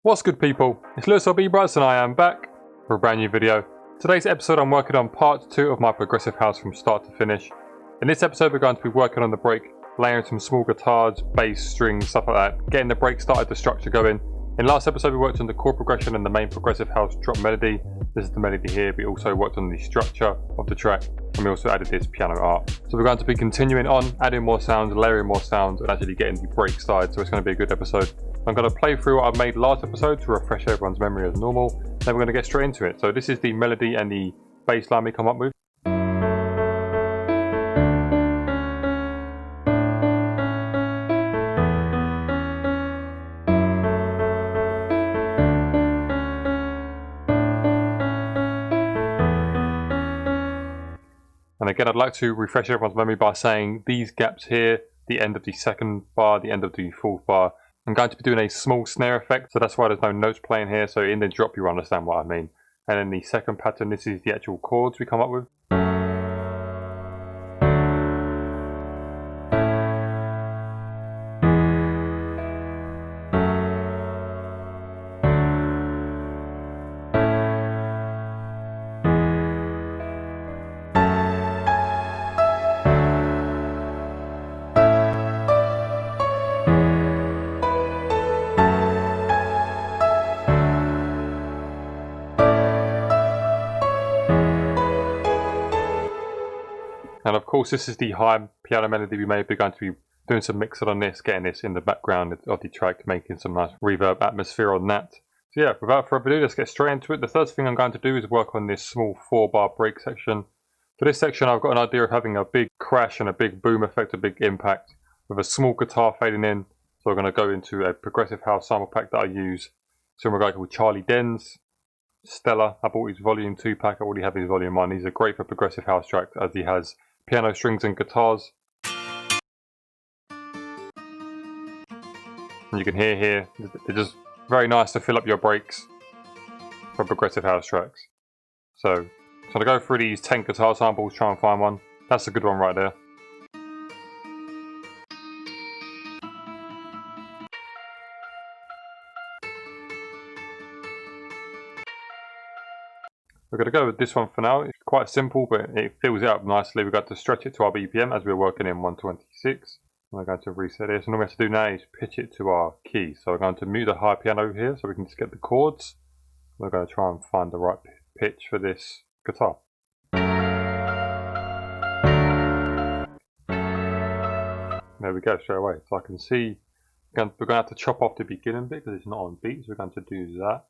What's good, people? It's Lewis of bbrights and I am back for a brand new video. Today's episode I'm working on part 2 of my progressive house from start to finish. In this episode we're going to be working on the break, layering some small guitars, bass, strings, stuff like that, getting the break started, the structure going. In last episode we worked on the chord progression and the main progressive house drop melody. This is the melody here. We also worked on the structure of the track and we also added this piano art. So we're going to be continuing on, adding more sounds, layering more sounds and actually getting the break started, so it's going to be a good episode. I'm going to play through what I made last episode to refresh everyone's memory as normal, then we're going to get straight into it. So this is the melody and the bass line we come up with. And again, I'd like to refresh everyone's memory by saying these gaps here, the end of the second bar, the end of the fourth bar, I'm going to be doing a small snare effect, so that's why there's no notes playing here, so in the drop you understand what I mean. And then the second pattern, this is the actual chords we come up with. And of course this is the high piano melody we made. We're going to be doing some mixing on this, getting this in the background of the track, making some nice reverb atmosphere on that. So yeah, without further ado, let's get straight into it. The first thing I'm going to do is work on this small 4-bar break section. For this section I've got an idea of having a big crash and a big boom effect, a big impact, with a small guitar fading in. So we're going to go into a progressive house sample pack that I use. So we're going to go with Charlie Den's Stella. I bought his volume 2 pack, I already have his volume 1. These are great for progressive house tracks as he has piano, strings and guitars. And you can hear here, they're just very nice to fill up your breaks for progressive house tracks. So I'm going to go through these 10 guitar samples, try and find one. That's a good one right there. We're going to go with this one for now. It's quite simple, but it fills it up nicely. We've got to stretch it to our BPM as we're working in 126. We're going to reset this, and all we have to do now is pitch it to our key. So we're going to mute the high piano here so we can just get the chords. We're going to try and find the right pitch for this guitar. There we go, straight away. So I can see we're going to have to chop off the beginning bit because it's not on beat, so we're going to do that.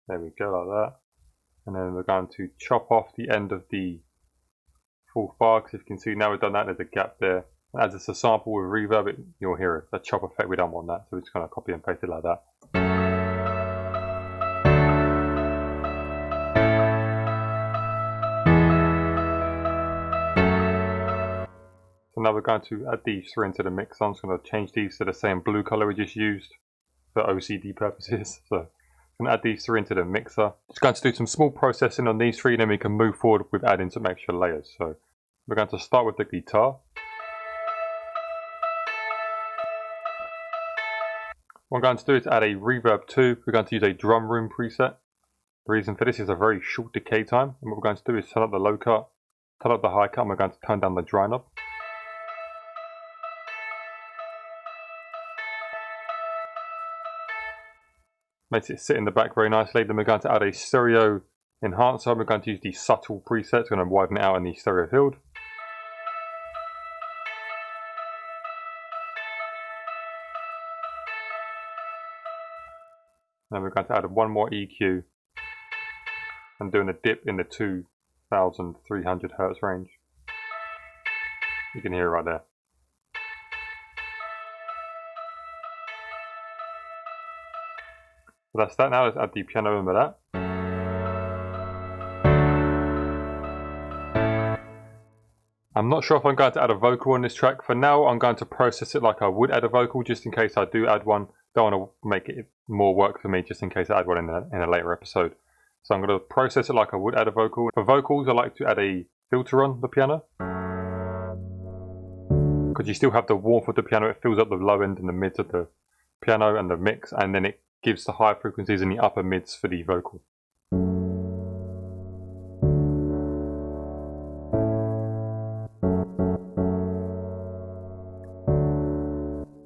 There we go, like that. And then we're going to chop off the end of the fourth bar, because if you can see now we've done that, there's a gap there. And as it's a sample with reverb, you'll hear it. That chop effect, we don't want that, so we're just going to copy and paste it like that. So now we're going to add these three into the mix. I'm just going to change these to the same blue color we just used for OCD purposes. So I'm going to add these three into the mixer. Just going to do some small processing on these three, then we can move forward with adding some extra layers. So we're going to start with the guitar. What I'm going to do is add a reverb 2. We're going to use a drum room preset. The reason for this is a very short decay time. And what we're going to do is turn up the low cut, turn up the high cut, and we're going to turn down the dry knob. Makes it sit in the back very nicely. Then we're going to add a stereo enhancer. We're going to use the subtle preset. It's going to widen it out in the stereo field. Then we're going to add one more EQ and doing a dip in the 2300 Hz range. You can hear it right there. So that's that. Now let's add the piano in with that. I'm not sure if I'm going to add a vocal on this track. For now, I'm going to process it like I would add a vocal, just in case I do add one. Don't want to make it more work for me, just in case I add one in a later episode. So I'm going to process it like I would add a vocal. For vocals, I like to add a filter on the piano, because you still have the warmth of the piano. It fills up the low end and the mids of the piano and the mix, and then it gives the high frequencies in the upper mids for the vocal.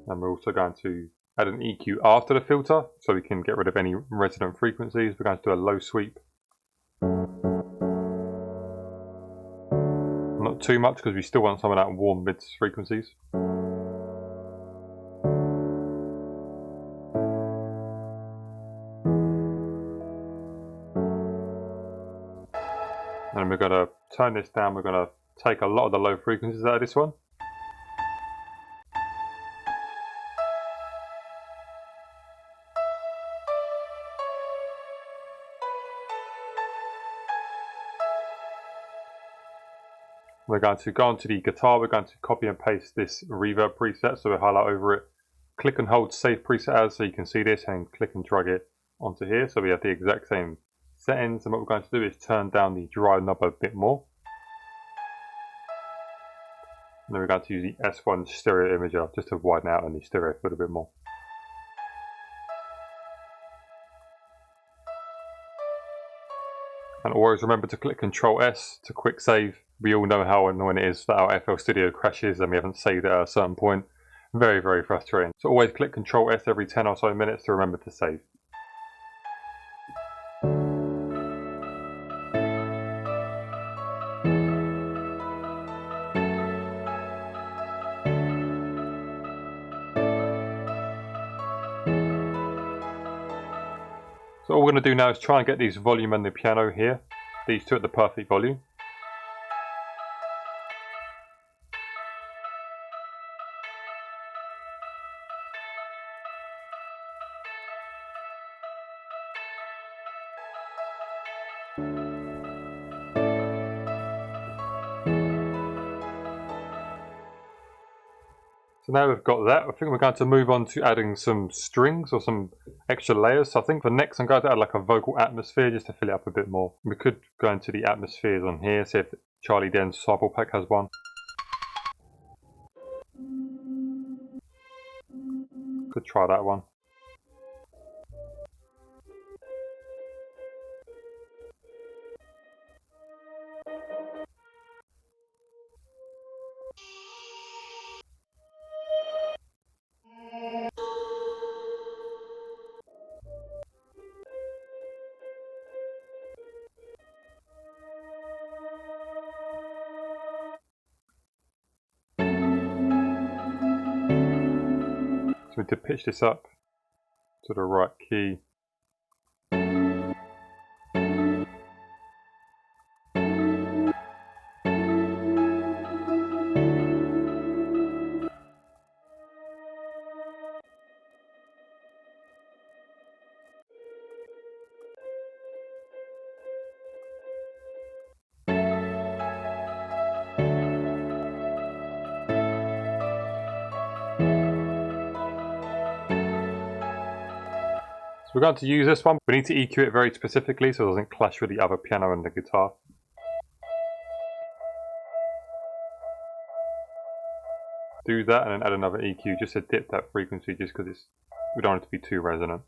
And we're also going to add an EQ after the filter so we can get rid of any resonant frequencies. We're going to do a low sweep. Not too much because we still want some of that warm mids frequencies. And we're going to turn this down. We're going to take a lot of the low frequencies out of this one. We're going to go onto the guitar. We're going to copy and paste this reverb preset. So we highlight over it, click and hold save preset as so you can see this, and click and drag it onto here. So we have the exact same settings. And what we're going to do is turn down the drive knob a bit more. And then we're going to use the S1 stereo imager just to widen out on the stereo a little bit more. And always remember to click Ctrl S to quick save. We all know how annoying it is that our FL Studio crashes and we haven't saved it at a certain point. Very, very frustrating. So always click Ctrl S every 10 or so minutes to remember to save. So all we're going to do now is try and get these volume and the piano here, these two at the perfect volume. So now we've got that, I think we're going to move on to adding some strings or some extra layers. So I think for next I'm going to add like a vocal atmosphere just to fill it up a bit more. We could go into the atmospheres on here, see if Charlie Den's sample pack has one. Could try that one. So we need to pitch this up to the right key. So we're going to use this one. We need to EQ it very specifically so it doesn't clash with the other piano and the guitar. Do that and then add another EQ just to dip that frequency just because we don't want it to be too resonant.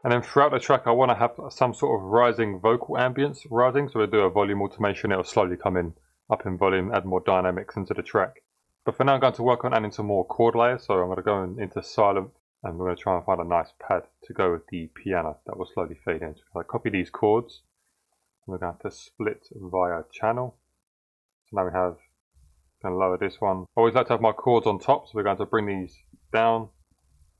And then throughout the track I want to have some sort of rising vocal ambience rising, so we'll do a volume automation. It'll slowly come in up in volume, add more dynamics into the track. But for now I'm going to work on adding some more chord layers, so I'm going to go into silent and we're going to try and find a nice pad to go with the piano that will slowly fade in. So I copy these chords and we're going to split via channel. So now we have, going to lower this one. I always like to have my chords on top, so we're going to bring these down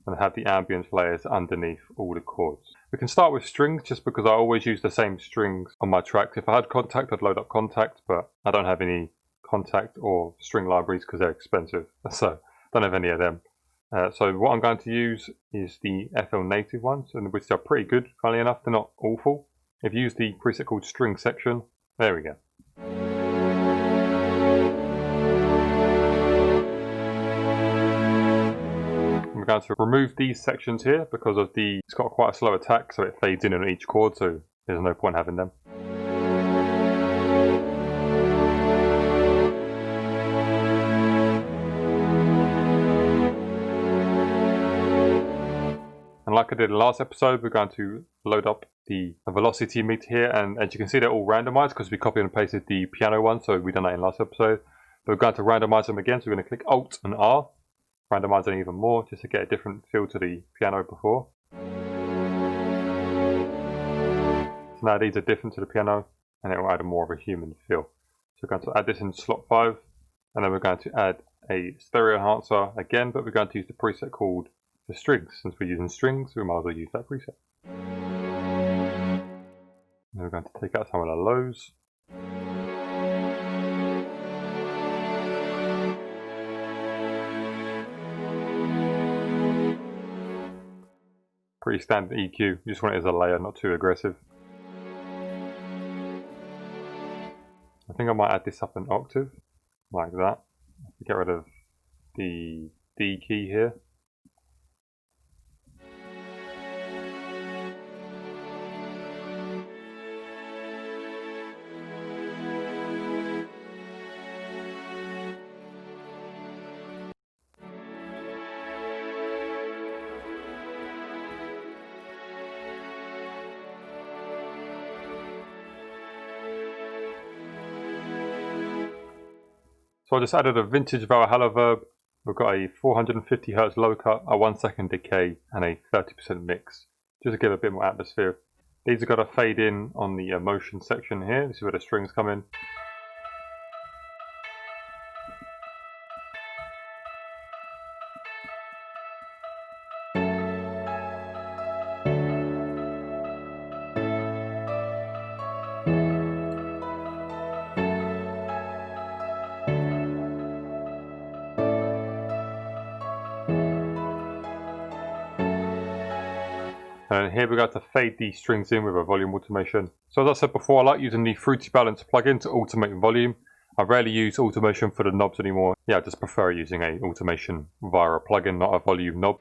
and have the ambience layers underneath all the chords. We can start with strings just because I always use the same strings on my tracks. If I had Contact, I'd load up Contact, but I don't have any Contact or string libraries because they're expensive, so don't have any of them. So what I'm going to use is the FL native ones, and which are pretty good, funnily enough. They're not awful. If you use the preset called String Section, there we go. going to remove these sections here because of it's got quite a slow attack, so it fades in on each chord, so there's no point having them. And like I did in the last episode, we're going to load up the velocity meter here, and as you can see, they're all randomized because we copied and pasted the piano one, so we done that in the last episode. But we're going to randomize them again, so we're going to click Alt and R, randomize them even more, just to get a different feel to the piano before. So now these are different to the piano, and it will add more of a human feel. So we're going to add this in slot 5, and then we're going to add a stereo enhancer again, but we're going to use the preset called the strings. Since we're using strings, we might as well use that preset. And we're going to take out some of the lows. Pretty standard EQ, you just want it as a layer, not too aggressive. I think I might add this up an octave, like that. Get rid of the D key here. So I just added a vintage Valhalla verb. We've got a 450 Hz low cut, a 1 second decay, and a 30% mix, just to give a bit more atmosphere. These have got to fade in on the motion section here. This is where the strings come in. And here we got to fade these strings in with a volume automation. So as I said before, I like using the Fruity Balance plugin to automate volume. I rarely use automation for the knobs anymore. Yeah, I just prefer using an automation via a plugin, not a volume knob.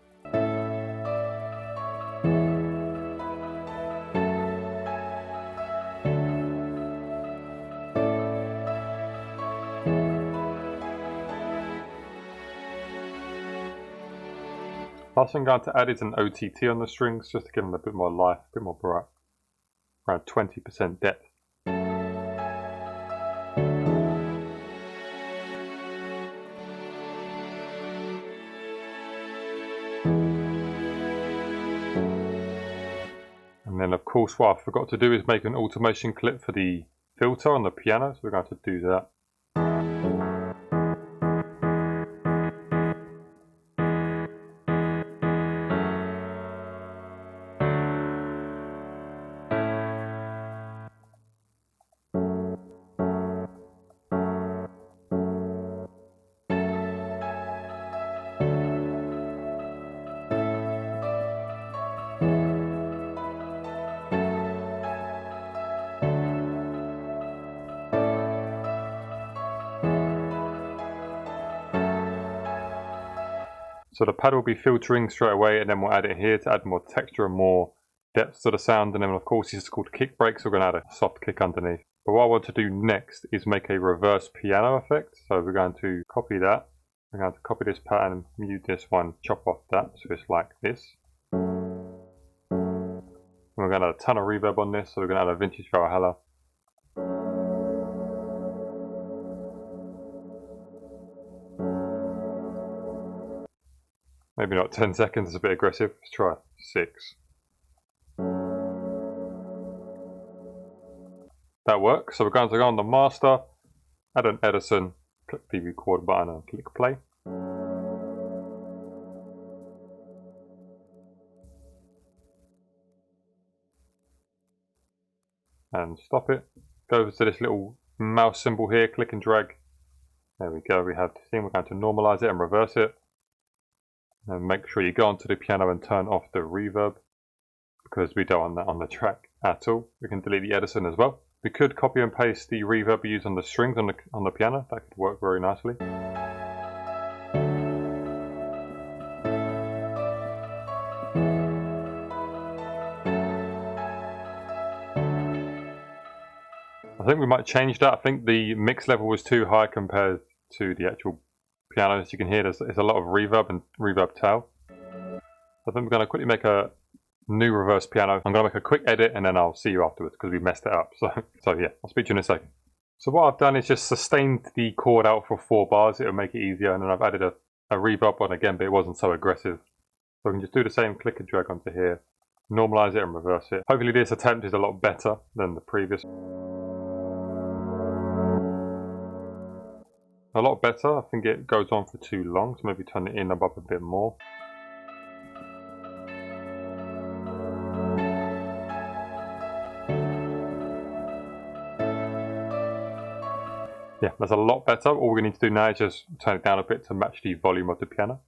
Last thing I'm going to add is an OTT on the strings, just to give them a bit more life, a bit more bright, around 20% depth. And then of course what I forgot to do is make an automation clip for the filter on the piano, so we're going to do that. So the pad will be filtering straight away, and then we'll add it here to add more texture and more depth to the sound. And then of course this is called kick break, so we're going to add a soft kick underneath. But what I want to do next is make a reverse piano effect. So we're going to copy that. We're going to copy this pattern, mute this one, chop off that, so it's like this. And we're going to add a ton of reverb on this, so we're going to add a vintage Valhalla. Maybe not 10 seconds, it's a bit aggressive. Let's try 6. That works. So we're going to go on the master, add an Edison, click the record button and click play. And stop it. Go over to this little mouse symbol here, click and drag. There we go, we have the thing. We're going to normalize it and reverse it. And make sure you go onto the piano and turn off the reverb, because we don't want that on the track at all. We can delete the Edison as well. We could copy and paste the reverb we use on the strings on the piano. That could work very nicely. I think we might change that. I think the mix level was too high compared to the actual piano. As you can hear, there's a lot of reverb and reverb tail. I think we're going to quickly make a new reverse piano. I'm going to make a quick edit and then I'll see you afterwards because we messed it up. So yeah, I'll speak to you in a second. So what I've done is just sustained the chord out for 4 bars. It'll make it easier, and then I've added a reverb on again, but it wasn't so aggressive. So we can just do the same click and drag onto here, normalize it and reverse it. Hopefully this attempt is a lot better than the previous. A lot better. I think it goes on for too long, so maybe turn it in and up a bit more. Yeah, that's a lot better. All we need to do now is just turn it down a bit to match the volume of the piano.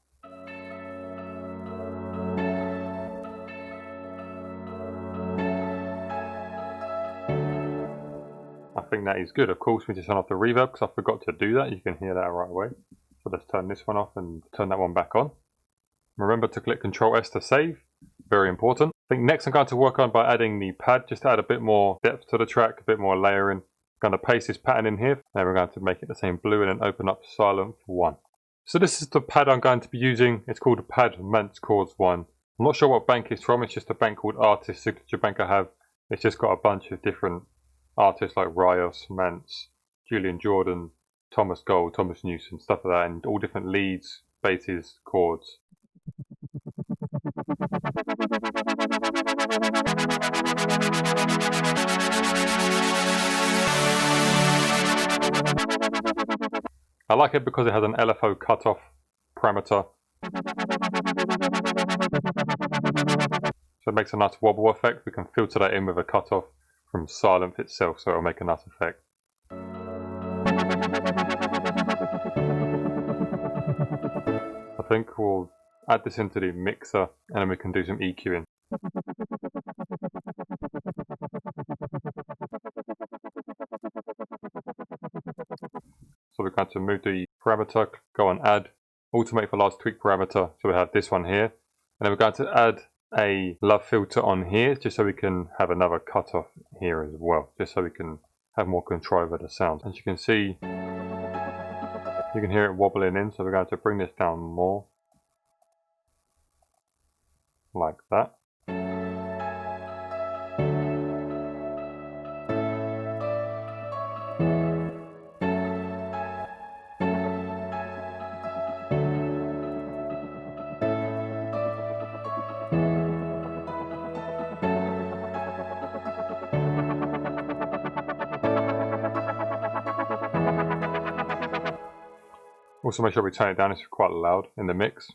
I think that is good. Of course, we just turn off the reverb because I forgot to do that. You can hear that right away. So let's turn this one off and turn that one back on. Remember to click Ctrl S to save. Very important. I think next I'm going to work on by adding the pad, just to add a bit more depth to the track, a bit more layering. I'm going to paste this pattern in here. Now we're going to make it the same blue and then open up Silent for 1. So this is the pad I'm going to be using. It's called Pad Mance Chords 1. I'm not sure what bank it's from. It's just a bank called Artist Signature Bank I have. It's just got a bunch of different artists like Rios, Mance, Julian Jordan, Thomas Gold, Thomas Newson, stuff like that, and all different leads, basses, chords. I like it because it has an LFO cutoff parameter. So it makes a nice wobble effect. We can filter that in with a cutoff from Silent itself, so it'll make a nice effect. I think we'll add this into the mixer and then we can do some EQing. So we're going to move the parameter, go on add, automate for last tweak parameter. So we have this one here. And then we're going to add a love filter on here just so we can have another cutoff here as well, just so we can have more control over the sound. As you can see, you can hear it wobbling in, so we're going to bring this down more, like that. Also make sure we turn it down, it's quite loud in the mix.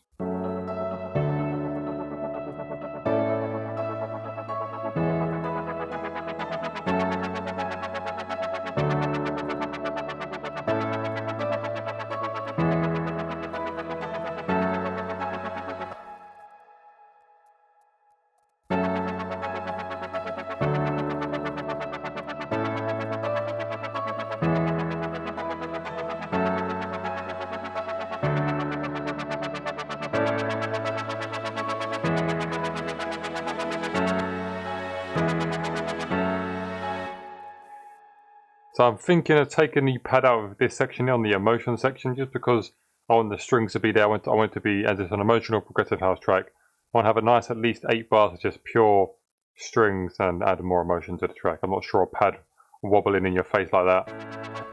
So I'm thinking of taking the pad out of this section here on the emotion section, just because I want the strings to be there. I want it to be, as it's an emotional progressive house track, I want to have a nice at least 8 bars of just pure strings and add more emotion to the track. I'm not sure a pad wobbling in your face like that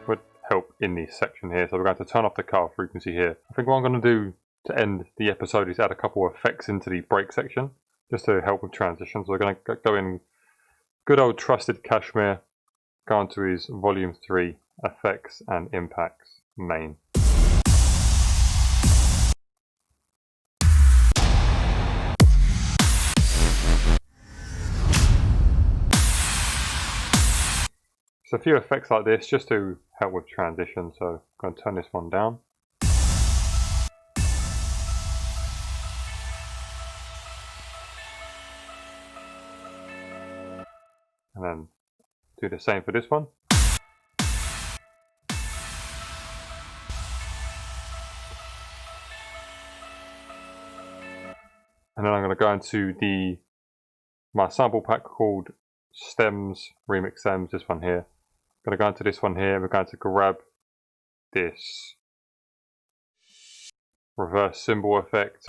would help in this section here. So we're going to turn off the cutoff frequency here. I think what I'm going to do to end the episode is add a couple of effects into the break section, just to help with transitions. So we're going to go in good old trusted Cashmere, go on to his Volume 3 Effects and Impacts main. So a few effects like this just to help with transition. So I'm going to turn this one down. And then do the same for this one. And then I'm going to go into my sample pack called Stems, Remix Stems, this one here. going to go into this one here. We're going to grab this reverse symbol effect.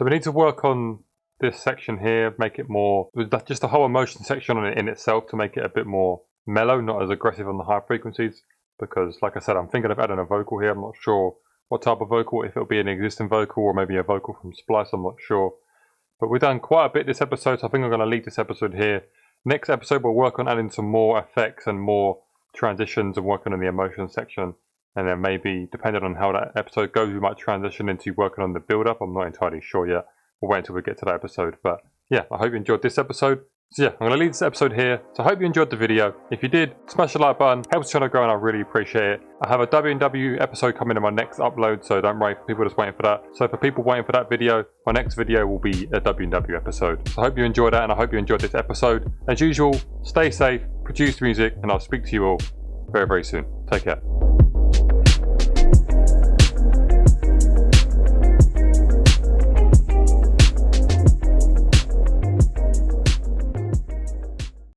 So we need to work on this section here, make it more, just the whole emotion section on it in itself to make it a bit more mellow, not as aggressive on the high frequencies. Because like I said, I'm thinking of adding a vocal here. I'm not sure what type of vocal, if it'll be an existing vocal or maybe a vocal from Splice, I'm not sure. But we've done quite a bit this episode, so I think I'm going to leave this episode here. Next episode we'll work on adding some more effects and more transitions and working on the emotion section. And then maybe, depending on how that episode goes, we might transition into working on the build-up. I'm not entirely sure yet. We'll wait until we get to that episode. But yeah, I hope you enjoyed this episode. So yeah, I'm going to leave this episode here. So I hope you enjoyed the video. If you did, smash the like button. Helps the channel grow and I really appreciate it. I have a W&W episode coming in my next upload, so don't worry for people just waiting for that. So for people waiting for that video, my next video will be a W&W episode. So I hope you enjoyed that and I hope you enjoyed this episode. As usual, stay safe, produce music, and I'll speak to you all very, very soon. Take care.